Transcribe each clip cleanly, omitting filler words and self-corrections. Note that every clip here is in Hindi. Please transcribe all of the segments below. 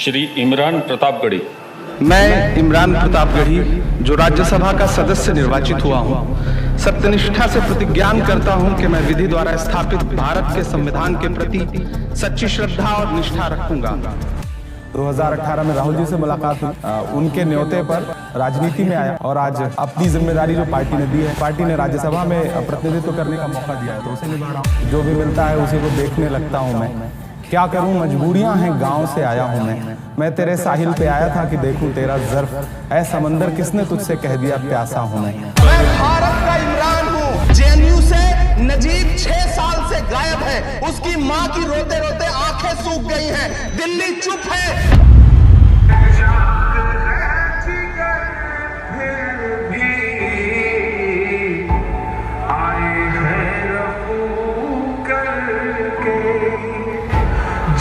श्री इमरान प्रतापगढ़ी। मैं इमरान प्रतापगढ़ी जो राज्यसभा का सदस्य निर्वाचित हुआ हूँ, सत्यनिष्ठा से प्रतिज्ञान करता हूँ कि मैं विधि द्वारा स्थापित भारत के संविधान के प्रति सच्ची श्रद्धा और निष्ठा रखूंगा। 2018 में राहुल जी से मुलाकात हुई, उनके न्योते पर राजनीति में आया और आज अपनी जिम्मेदारी जो पार्टी ने दी है, पार्टी ने राज्यसभा में प्रतिनिधित्व करने का मौका दिया है तो उसे निभा रहा हूँ। जो भी मिलता है उसी को देखने लगता हूँ मैं। क्या करूं, मजबूरियां हैं, गांव से आया हूं मैं तेरे साहिल पे आया था कि देखूं तेरा ज़र्फ, ऐ समंदर किसने तुझसे कह दिया प्यासा हूं मैं भारत का इमरान हूं। जेएनयू से नजीब 6 साल से गायब है, उसकी मां की रोते रोते आंखें सूख गई हैं, दिल्ली चुप है।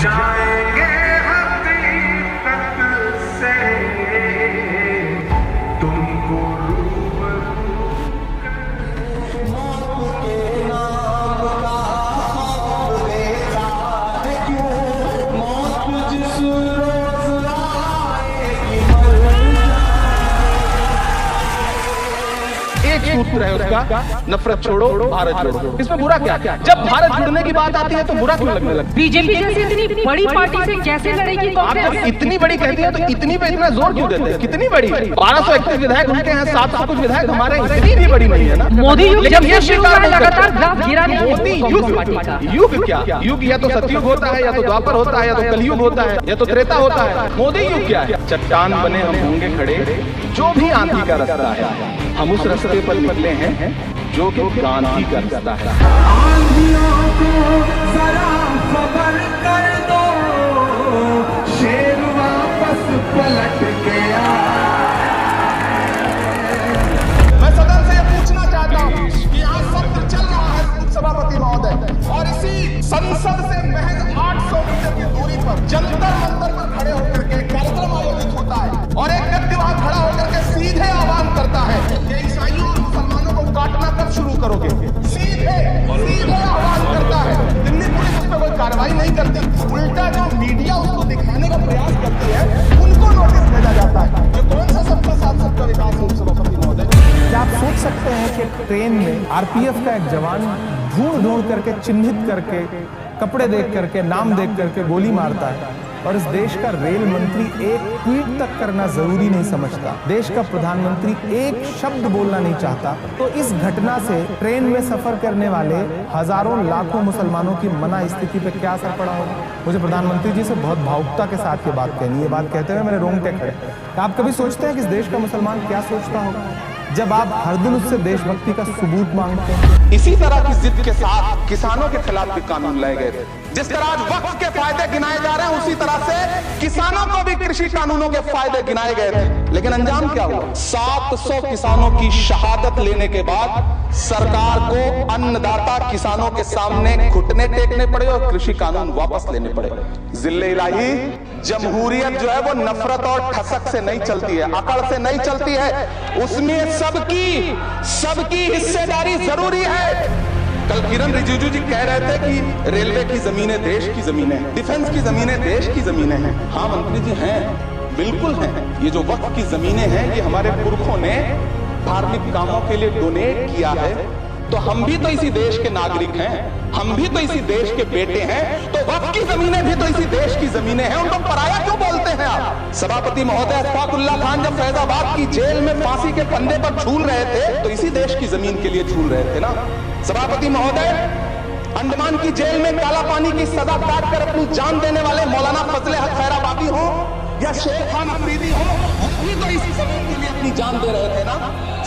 जाएंगे हकीकत से तुमको एक सूत्र है उसका, नफरत छोड़ो भारत जोड़ो। इसमें बुरा क्या? जब भारत जुड़ने की बात आती है तो बुरा क्यों लगने लगता है? बीजेपी जैसी इतनी बड़ी पार्टी से कैसे लड़ेगी कांग्रेस? आप जब इतनी बड़ी कहती है तो इतनी पे इतना जोर क्यों देते हैं? कितनी बड़ी? 1231 विधायक उनके हैं, 700 कुछ विधायक हमारे, इतनी भी बड़ी नहीं है ना। मोदी युग लेकिन जब ये से शुरू हुआ है लगातार ग्राफ गिरा नहीं है। मोदी युग क्या? युग या तो सतयुग होता है, या तो द्वापर होता है, या तो कलयुग होता है, या तो त्रेता होता है। मोदी युग क्या है? चट्टान बने हम होंगे खड़े, जो भी आंधी का रास्ता है हम उस रास्ते पर निकले हैं जो कि गांधी का रास्ता है। आंधियों को जरा खबर कर दो, शेर वापस पलट गया। मैं सदन से ये पूछना चाहता हूँ कि यहाँ सत्र चल रहा है सभापति महोदय, और इसी संसद से महज 800 मीटर की दूरी पर जंतर मंतर पर खड़े होकर के कार्यक्रम आयोजित होता है और एक व्यक्ति वहां खड़ा होकर के सीधे आह्वान करता है कि ईसाइयों और मुसलमानों को काटना कब शुरू करोगे? सीधे आह्वान करता है। दिल्ली पुलिस उस पर कोई कार्रवाई नहीं करती, उल्टा जो मीडिया उसको दिखाने का प्रयास करती है उनको नोटिस भेजा जाता है। ये कौन सा सबका साथ सबका विकास है सभापति महोदय? क्या आप सोच सकते हैं कि ट्रेन में आरपीएफ का एक जवान ढूंढ करके, चिन्हित करके, कपड़े देख करके, नाम देख करके गोली मारता है और इस देश का रेल मंत्री एक ट्वीट तक करना जरूरी नहीं समझता, देश का प्रधानमंत्री एक शब्द बोलना नहीं चाहता, तो इस घटना से ट्रेन में सफर करने वाले हजारों लाखों मुसलमानों की मना स्थिति पे क्या असर पड़ा होगा? मुझे प्रधानमंत्री जी से बहुत भावुकता के साथ ये बात कहनी है। ये बात कहते हुए मेरे रोंगटे खड़े। आप कभी सोचते हैं कि इस देश का मुसलमान क्या सोचता होगा जब आप हर दिन उससे देशभक्ति का सबूत मांगते हैं? इसी तरह की जिद के साथ किसानों के खिलाफ भी कानून लाए गए थे। जिस तरह आज वक्फ के फायदे गिनाए जा रहे हैं उसी तरह से किसानों को भी कृषि कानूनों के फायदे गिनाए गए थे। लेकिन अंजाम क्या हुआ? 700 किसानों की शहादत लेने के बाद सरकार को अन्नदाता किसानों के सामने घुटने टेकने पड़े और कृषि कानून वापस लेने पड़े। जिल्ले इलाही, जमहूरियत जो है वो नफरत और ठसक से नहीं चलती है, अकड़ से नहीं चलती है, उसमें सबकी हिस्सेदारी जरूरी है। कल किरण रिजिजू जी कह रहे थे कि रेलवे की जमीनें देश की जमीनें हैं, डिफेंस की जमीनें देश की जमीनें हैं। हाँ मंत्री जी हैं, बिल्कुल हैं। ये जो वक्फ की जमीनें हैं ये हमारे पुरखों ने धार्मिक कामों के लिए डोनेट किया है, तो हम भी तो इसी देश के नागरिक हैं, हम भी तो इसी देश के बेटे हैं, तो वक्फ की जमीनें भी तो इसी देश की जमीनें हैं, उनको पराया क्यों बोलते हैं आप? सभापति महोदय, अशफाकुल्लाह खान जब फैजाबाद की जेल में फांसी के फंदे पर झूल रहे थे तो इसी देश की जमीन के लिए झूल रहे थे ना। सभापति महोदय, अंडमान की जेल में काला पानी की सजा काट कर अपनी जान देने वाले मौलाना फजले हक खैराबादी हो या शेख खान अफरीदी हो, वो तो इसी जमीन के लिए अपनी जान दे रहे थे ना।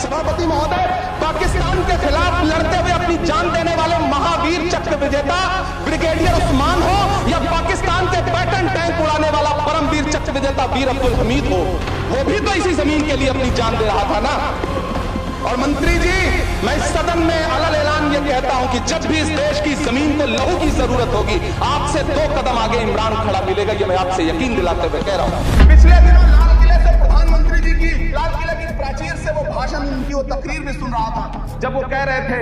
सभापति महोदय, पाकिस्तान के खिलाफ लड़ते हुए अपनी जान देने वाले महावीर चक्र विजेता ब्रिगेडियर उस्मान हो या पाकिस्तान के पैटर्न टैंक उड़ाने वाला परमवीर चक्र विजेता वीर अब्दुल हमीद हो, वो भी तो इसी जमीन के लिए अपनी जान दे रहा था ना। और मंत्री जी, मैं इस सदन में अलग ऐलान ये कहता हूं कि जब भी इस देश की जमीन को लहू की जरूरत होगी, आपसे 2 कदम आगे इमरान खड़ा मिलेगा, ये मैं आपसे यकीन दिलाते हुए कह रहा हूं। पिछले दिनों लाल किले से प्रधानमंत्री जी की, लाल किले की प्राचीर से वो भाषण, उनकी वो तकरीर भी सुन रहा था जब वो कह रहे थे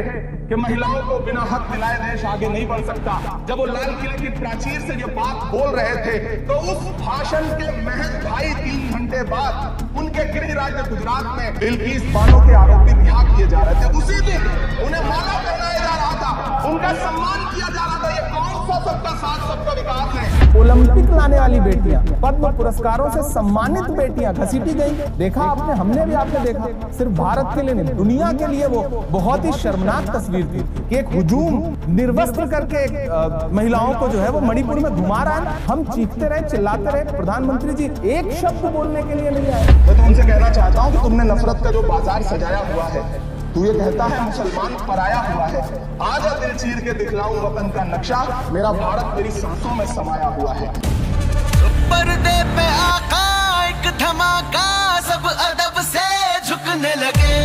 कि महिलाओं को बिना हक दिलाए देश आगे नहीं बढ़ सकता। जब वो लाल किले की प्राचीर से ये बात बोल रहे थे तो उस भाषण के महज 2.5-3 घंटे बाद उनके गृह राज्य गुजरात में बिल्किस बानो के आरोपी रिहा किए जा रहे थे। उसी दिन उन्हें माला पहनाया जा रहा था, उनका सम्मान किया जा रहा था। ये कौन सा सबका साथ सबका विकास है? ओलंपिक लाने वाली बेटियां, पद्म पुरस्कारों से सम्मानित बेटियां घसीटी गई। देखा आपने, हमने भी आपने देखा। सिर्फ भारत के लिए नहीं, दुनिया के लिए वो बहुत ही शर्मनाक तस्वीर थी कि एक हुजूम निर्वस्त्र करके महिलाओं को जो है वो मणिपुर में घुमा रहा है। हम चीखते रहे, चिल्लाते रहे, प्रधानमंत्री जी एक शब्द बोलने के लिए नहीं आए। मैं तो उनसे कहना चाहता हूँ कि तुमने नफरत का जो बाजार सजाया हुआ है, तू ये कहता है मुसलमान पराया हुआ है, आज दिल चीर के दिखलाऊं वतन का नक्शा, मेरा भारत मेरी सांसों में समाया हुआ है। पर्दे पे आका एक धमाका, सब अदब से झुकने लगे।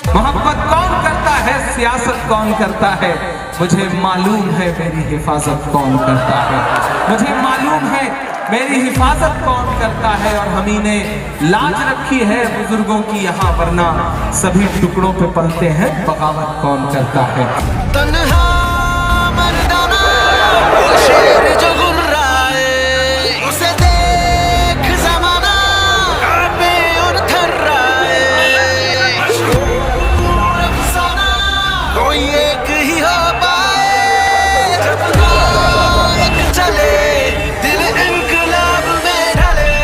मोहब्बत कौन करता है, सियासत कौन करता है, मुझे मालूम है मेरी हिफाजत कौन करता है, मुझे मालूम है मेरी हिफाजत कौन करता है। और हम ही ने लाज रखी है बुजुर्गों की यहाँ, वरना सभी टुकड़ों पे पलते हैं, बगावत कौन करता है। तन्हा मर्दाना वो शेर जो गुर्राए, उसे देख जमाना कांपे और थर्राए। अफसाना कोई एक ही हो पाए, जब नायक चले दिल इनकलाब में ढले।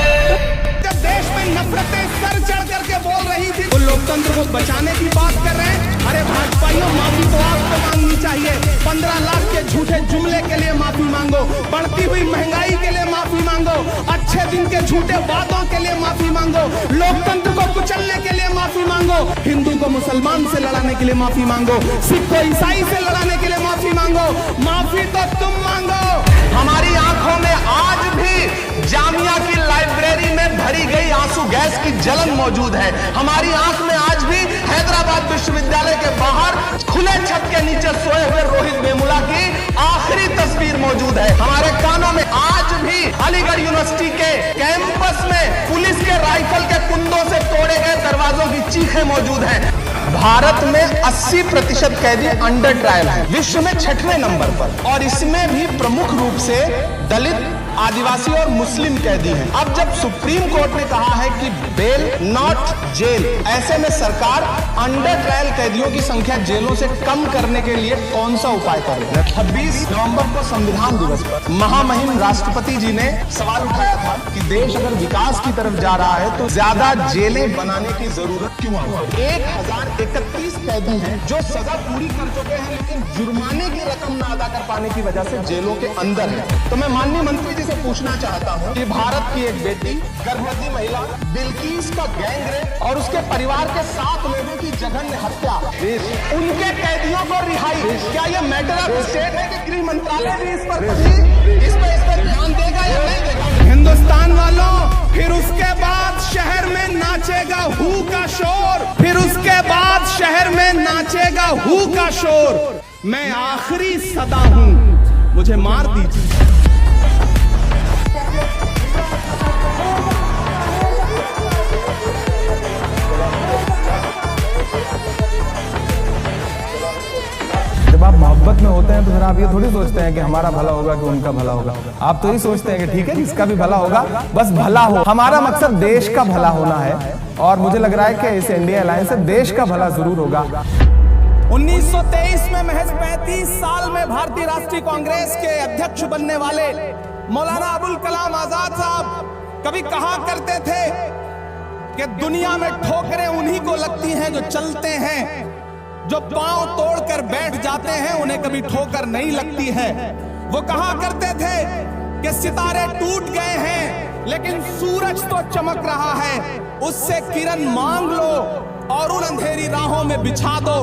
जब देश में नफरतें सर चढ़ करके बोल रही थी, वो लोकतंत्र को बचाने की बात कर रहे हैं। अरे भाजपाइयों, माफी तो आपको मांगनी चाहिए। 15 लाख के झूठे जुमले के लिए माफी मांगो, बढ़ती हुई महंगाई के लिए माफी मांगो, अच्छे दिन के झूठे वादों के लिए माफी मांगो, लोकतंत्र को कुचलने के लिए माफी मांगो, हिंदू को मुसलमान से लड़ाने के लिए माफी मांगो, सिख को ईसाई से लड़ाने के लिए माफी मांगो। माफी तो तुम मांगो। हमारी आंखों में आज भी जामिया की लाइब्रेरी में भरी गई आंसू गैस की जलन मौजूद है। हमारी आंख में आज भी हैदराबाद विश्वविद्यालय के बाहर खुले छत के नीचे सोए हुए रोहित वेमुला की आखिरी तस्वीर मौजूद है। हमारे कानों में आज भी अलीगढ़ यूनिवर्सिटी के कैंपस में पुलिस के राइफल के कुंदों से तोड़े गए दरवाजों की चीखें मौजूद हैं। भारत में 80% कैदी अंडर ट्रायल है, विश्व में 6वें नंबर पर, और इसमें भी प्रमुख रूप से दलित, आदिवासी और मुस्लिम कैदी हैं। अब जब सुप्रीम कोर्ट ने कहा है कि बेल नॉट जेल, ऐसे में सरकार अंडर ट्रायल कैदियों की संख्या जेलों से कम करने के लिए कौन सा उपाय कर रही है? 26 नवंबर को संविधान दिवस पर महामहिम राष्ट्रपति जी ने सवाल उठाया था कि देश अगर विकास की तरफ जा रहा है तो ज्यादा जेलें बनाने की जरूरत क्यों है? 1031 कैदी हैं जो सजा पूरी कर चुके हैं, लेकिन जुर्माने की रकम न अदा कर पाने की वजह से जेलों के अंदर है। तो मैं माननीय मंत्री जी से पूछना चाहता हूं कि भारत की एक बेटी, गर्भवती महिला बिल्किस का गैंगरेप और उसके परिवार के 7 लोगों की जघन्य हत्या, उनके कैदियों को रिहाई, क्या ये मैटर ऑफ स्टेट है कि गृह मंत्रालय भी इस पर ध्यान देगा या नहीं देगा? हिंदुस्तान वालों, फिर उसके बाद शहर में नाचेगा हू का शोर, फिर उसके बाद शहर में नाचेगा हू का शोर। मैं आखिरी सदा हूं, मुझे मार दीजिए। जब आप मोहब्बत में होते हैं तो फिर आप ये थोड़ी सोचते हैं कि हमारा भला होगा कि उनका भला होगा। आप तो ये सोचते हैं कि ठीक है जिसका भी भला होगा बस भला हो। हमारा मकसद देश का भला होना है और मुझे लग रहा है कि इस इंडिया अलायंस से देश का भला जरूर होगा। 1923 में महज 35 साल में भारतीय राष्ट्रीय कांग्रेस के अध्यक्ष बनने वाले मौलाना अबुल कलाम आजाद साहब कभी कहा करते थे कि दुनिया में ठोकरें उन्हीं को लगती हैं जो चलते हैं, जो पांव तोड़कर बैठ जाते हैं उन्हें कभी ठोकर नहीं लगती है। वो कहा करते थे कि सितारे टूट गए हैं लेकिन सूरज तो चमक रहा है, उससे किरण मांग लो और उन अंधेरी राहों में बिछा दो।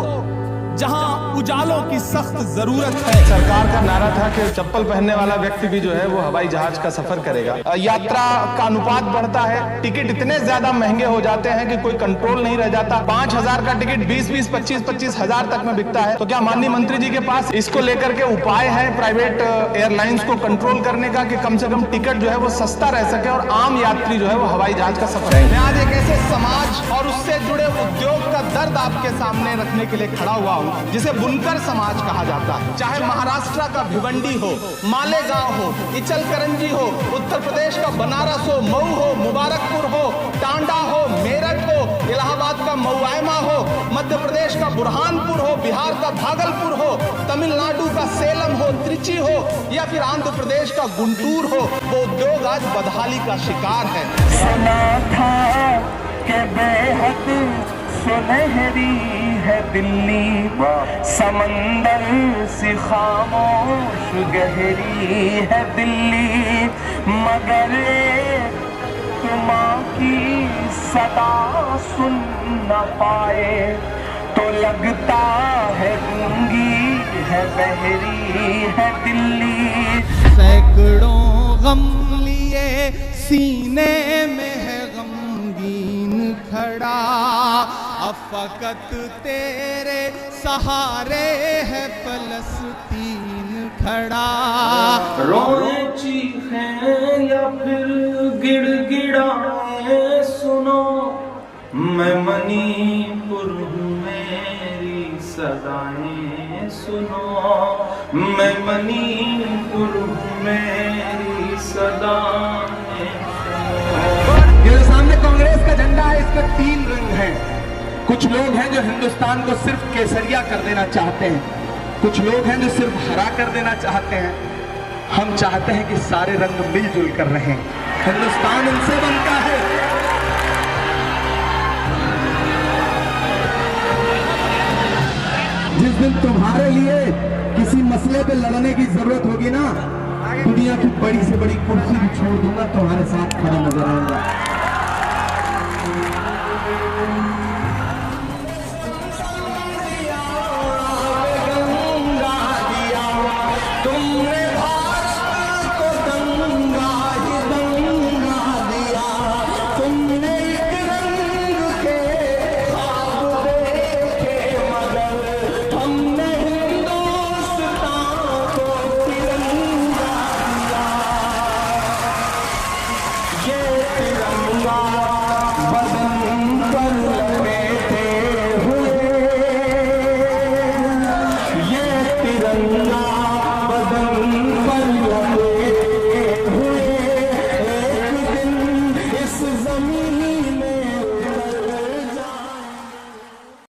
जहां उजालों की सख्त जरूरत है। सरकार का नारा था कि चप्पल पहनने वाला व्यक्ति भी जो है वो हवाई जहाज का सफर करेगा। यात्रा का अनुपात बढ़ता है, टिकट इतने ज्यादा महंगे हो जाते हैं कि कोई कंट्रोल नहीं रह जाता। 5,000 का टिकट 20,000, 25,000 तक में बिकता है। तो क्या माननीय मंत्री जी के पास इसको लेकर के उपाय है प्राइवेट एयरलाइंस को कंट्रोल करने का, कि कम से कम टिकट जो है वो सस्ता रह सके और आम यात्री जो है वो हवाई जहाज का सफर करें? मैं आज एक ऐसे समाज और उससे जुड़े उद्योग का दर्द आपके सामने रखने के लिए खड़ा हुआ हूँ जिसे बुनकर समाज कहा जाता है। चाहे महाराष्ट्र का भिवंडी हो, मालेगांव हो, इचलकरंजी हो, उत्तर प्रदेश का बनारस हो, मऊ हो, मुबारकपुर हो, टांडा हो, मेरठ हो, इलाहाबाद का मऊआयमा हो, मध्य प्रदेश का बुरहानपुर हो, बिहार का भागलपुर हो, तमिलनाडु का सेलम हो, त्रिची हो या फिर आंध्र प्रदेश का गुंटूर हो, वो उद्योग आज बदहाली का शिकार है। सुना था कि बेहद सुनहरी है दिल्ली, समंदर से खामोश गहरी है दिल्ली, मगर माँ की सदा सुन न पाए तो लगता है गूंगी है, बहरी है दिल्ली। सैकड़ों गम लिए सीने में है गमगीन खड़ा, अब फकत तेरे सहारे है फलस्तीन खड़ा। रोए चीखें या फिर गिड़गिड़ाए सुनो, मैं मणिपुर हूँ मेरी सदाएं सुनो, मैं मणिपुर हूँ मेरी सदाएं सुनो। ये जो सामने कांग्रेस का झंडा है, इसमें 3 रंग हैं। कुछ लोग हैं जो हिंदुस्तान को सिर्फ केसरिया कर देना चाहते हैं, कुछ लोग हैं जो सिर्फ हरा कर देना चाहते हैं। हम चाहते हैं कि सारे रंग मिलजुल कर रहें। हिंदुस्तान उनसे बनता है जिस दिन तुम्हारे लिए किसी मसले पे लड़ने की जरूरत होगी ना, दुनिया की बड़ी से बड़ी कुर्सी भी छोड़ दूंगा, तुम्हारे साथ खड़ा नजर आऊंगा। ये तिरंगा